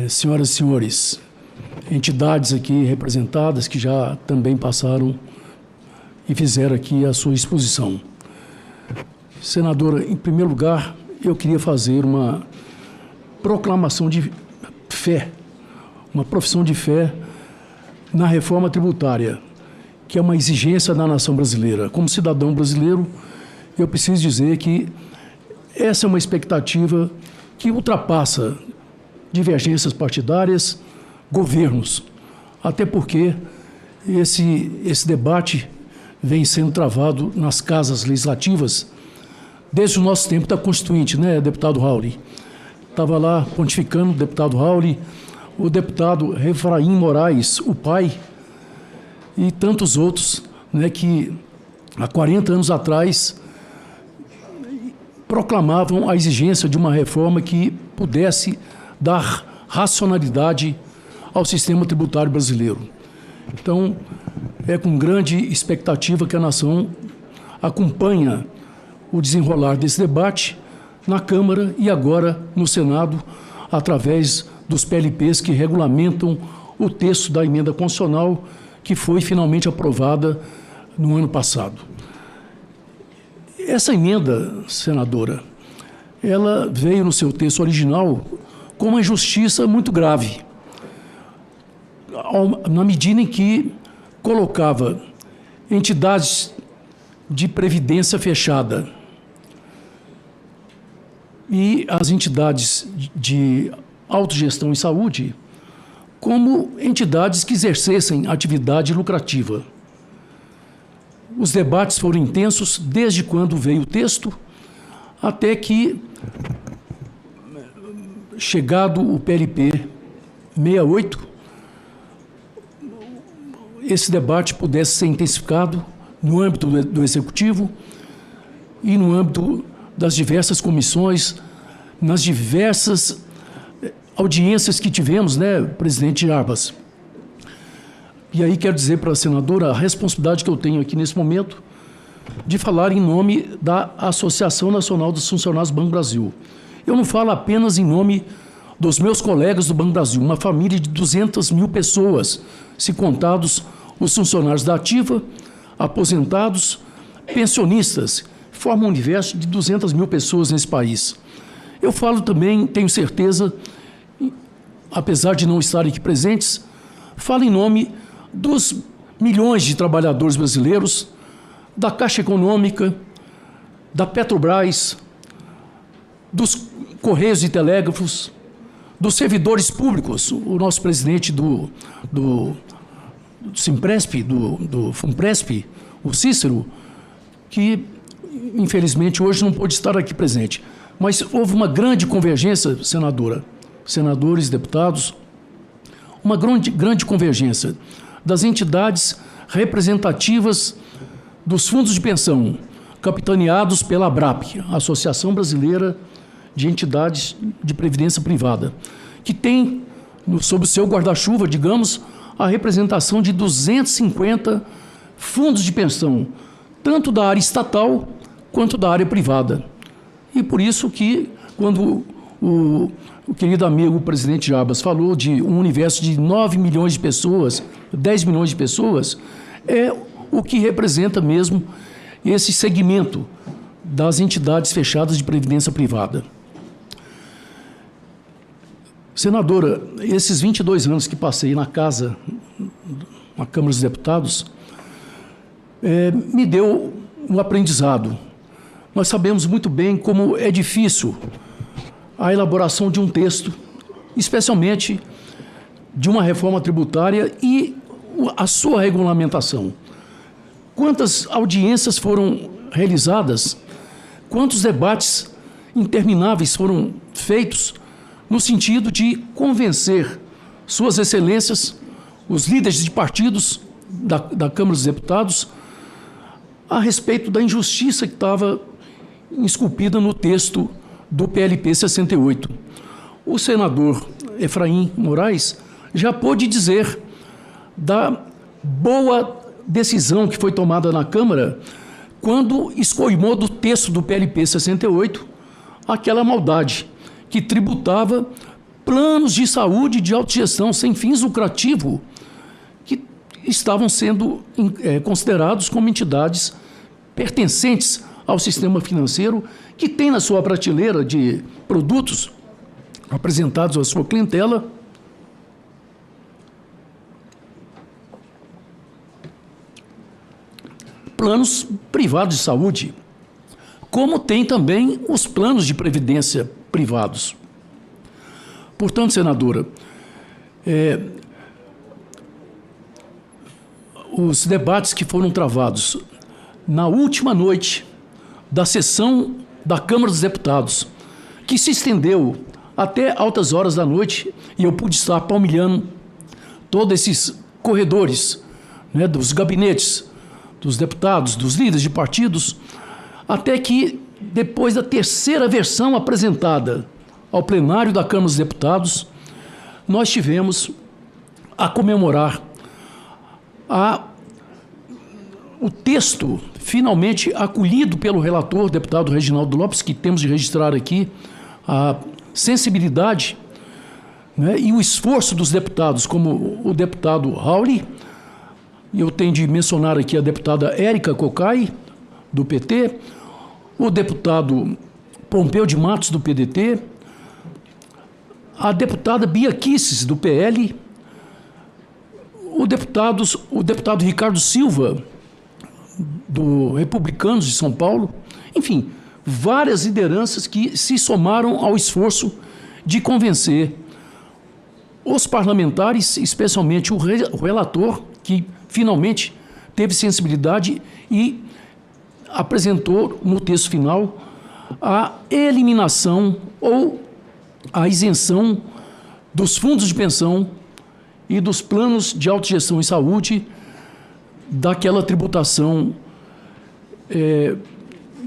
Senhoras e senhores, entidades aqui representadas que já também passaram e fizeram aqui a sua exposição. Senadora, em primeiro lugar, eu queria fazer uma proclamação de fé, uma profissão de fé na reforma tributária, que é uma exigência da nação brasileira. Como cidadão brasileiro, eu preciso dizer que essa é uma expectativa que ultrapassa divergências partidárias, governos, até porque esse debate vem sendo travado nas casas legislativas desde o nosso tempo da Constituinte, né, deputado Rauli? Estava lá pontificando o deputado Rauli, o deputado Efraim Moraes, o pai, e tantos outros, né, que há 40 anos atrás proclamavam a exigência de uma reforma que pudesse dar racionalidade ao sistema tributário brasileiro. Então, é com grande expectativa que a nação acompanha o desenrolar desse debate na Câmara e agora no Senado, através dos PLPs que regulamentam o texto da emenda constitucional que foi finalmente aprovada no ano passado. Essa emenda, senadora, ela veio no seu texto original com uma injustiça muito grave, na medida em que colocava entidades de previdência fechada e as entidades de autogestão em saúde como entidades que exercessem atividade lucrativa. Os debates foram intensos desde quando veio o texto, até que, chegado o PLP 68, esse debate pudesse ser intensificado no âmbito do Executivo e no âmbito das diversas comissões, nas diversas audiências que tivemos, né, presidente Jarbas? E aí quero dizer para a senadora a responsabilidade que eu tenho aqui nesse momento de falar em nome da Associação Nacional dos Funcionários do Banco Brasil. Eu não falo apenas em nome dos meus colegas do Banco Brasil, uma família de 200 mil pessoas, se contados os funcionários da ativa, aposentados, pensionistas, forma um universo de 200 mil pessoas nesse país. Eu falo também, tenho certeza, apesar de não estarem aqui presentes, falo em nome dos milhões de trabalhadores brasileiros, da Caixa Econômica, da Petrobras, dos Correios e Telégrafos, dos servidores públicos, o nosso presidente do Simpresp, do Funpresp, o Cícero, que infelizmente hoje não pôde estar aqui presente. Mas houve uma grande convergência, senadora, senadores, deputados, uma grande convergência das entidades representativas dos fundos de pensão, capitaneados pela ABRAP, Associação Brasileira de Entidades de Previdência Privada, que tem, sob o seu guarda-chuva, digamos, a representação de 250 fundos de pensão, tanto da área estatal quanto da área privada. E por isso que, quando o querido amigo, o presidente Jarbas, falou de um universo de 9 milhões de pessoas, 10 milhões de pessoas, é o que representa mesmo esse segmento das entidades fechadas de previdência privada. Senadora, esses 22 anos que passei na casa, na Câmara dos Deputados, me deu um aprendizado. Nós sabemos muito bem como é difícil a elaboração de um texto, especialmente de uma reforma tributária e a sua regulamentação. Quantas audiências foram realizadas, quantos debates intermináveis foram feitos no sentido de convencer suas excelências, os líderes de partidos da Câmara dos Deputados, a respeito da injustiça que estava esculpida no texto do PLP 68. O senador Efraim Moraes já pôde dizer da boa decisão que foi tomada na Câmara quando escoimou do texto do PLP 68 aquela maldade que tributava planos de saúde e de autogestão sem fins lucrativos que estavam sendo considerados como entidades pertencentes ao sistema financeiro, que tem na sua prateleira de produtos apresentados à sua clientela planos privados de saúde, como tem também os planos de previdência privados. Portanto, senadora, os debates que foram travados na última noite da sessão da Câmara dos Deputados, que se estendeu até altas horas da noite, e eu pude estar palmilhando todos esses corredores, né, dos gabinetes dos deputados, dos líderes de partidos, até que, depois da terceira versão apresentada ao plenário da Câmara dos Deputados, nós tivemos a comemorar o texto finalmente acolhido pelo relator, deputado Reginaldo Lopes, que temos de registrar aqui a sensibilidade, né, e o esforço dos deputados, como o deputado Rauli, e eu tenho de mencionar aqui a deputada Érica Cocai, do PT, o deputado Pompeu de Matos, do PDT, a deputada Bia Kicis, do PL, o deputado Ricardo Silva, do Republicanos de São Paulo, enfim, várias lideranças que se somaram ao esforço de convencer os parlamentares, especialmente o relator, que finalmente teve sensibilidade e apresentou no texto final a eliminação ou a isenção dos fundos de pensão e dos planos de autogestão em saúde daquela tributação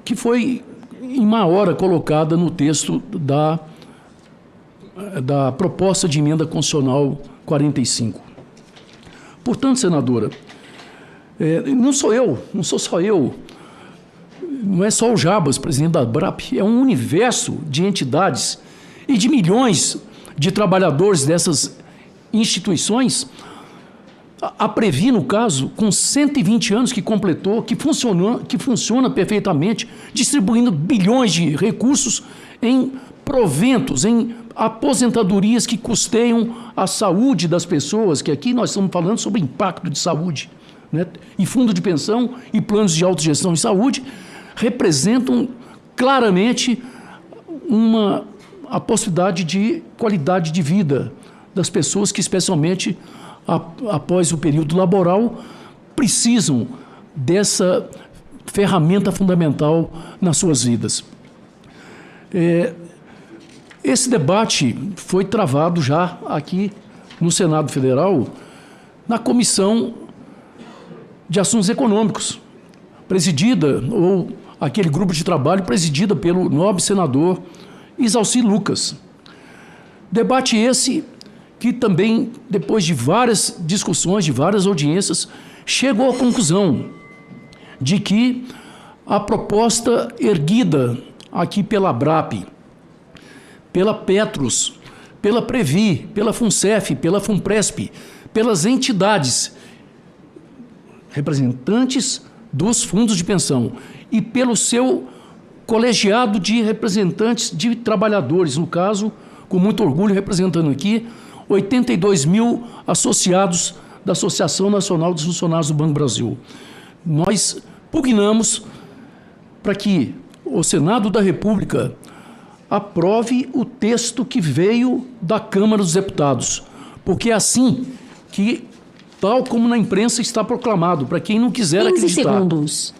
que foi em uma hora colocada no texto da proposta de emenda constitucional 45. Portanto, senadora, não sou só eu, não é só o Jabas, presidente da ABRAP, é um universo de entidades e de milhões de trabalhadores dessas instituições. A Previ, no caso, com 120 anos que completou, que funciona perfeitamente, distribuindo bilhões de recursos em proventos, em aposentadorias que custeiam a saúde das pessoas, que aqui nós estamos falando sobre impacto de saúde, né? E fundo de pensão e planos de autogestão em saúde representam claramente a possibilidade de qualidade de vida das pessoas que, especialmente após o período laboral, precisam dessa ferramenta fundamental nas suas vidas. Esse debate foi travado já aqui no Senado Federal, na Comissão de Assuntos Econômicos, presidida, ou aquele grupo de trabalho presidida pelo nobre senador Isalci Lucas. Debate esse que também, depois de várias discussões, de várias audiências, chegou à conclusão de que a proposta erguida aqui pela ABRAP, pela Petros, pela Previ, pela FUNCEF, pela FUNPRESP, pelas entidades representantes dos fundos de pensão e pelo seu colegiado de representantes de trabalhadores, no caso, com muito orgulho, representando aqui 82 mil associados da Associação Nacional dos Funcionários do Banco Brasil. Nós pugnamos para que o Senado da República aprove o texto que veio da Câmara dos Deputados, porque é assim que, tal como na imprensa está proclamado, para quem não quiser 15 acreditar. segundos.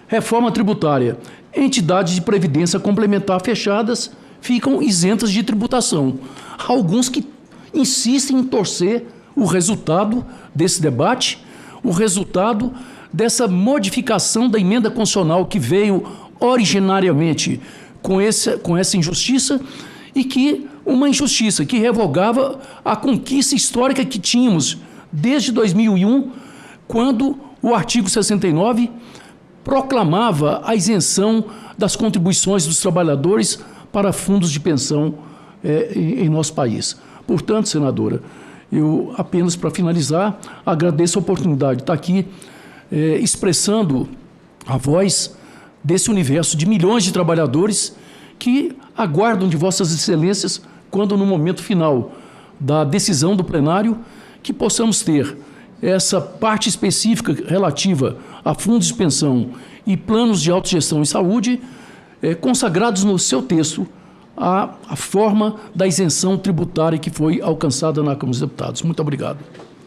Reforma tributária. Entidades de previdência complementar fechadas ficam isentas de tributação. Alguns que insistem em torcer o resultado desse debate, o resultado dessa modificação da emenda constitucional que veio originariamente com essa injustiça, e que uma injustiça que revogava a conquista histórica que tínhamos desde 2001, quando o artigo 69 proclamava a isenção das contribuições dos trabalhadores para fundos de pensão em nosso país. Portanto, senadora, eu apenas para finalizar, agradeço a oportunidade de estar aqui expressando a voz desse universo de milhões de trabalhadores que aguardam de vossas excelências, quando no momento final da decisão do plenário, que possamos ter essa parte específica relativa a fundos de pensão e planos de autogestão em saúde, consagrados no seu texto a forma da isenção tributária que foi alcançada na Câmara dos Deputados. Muito obrigado.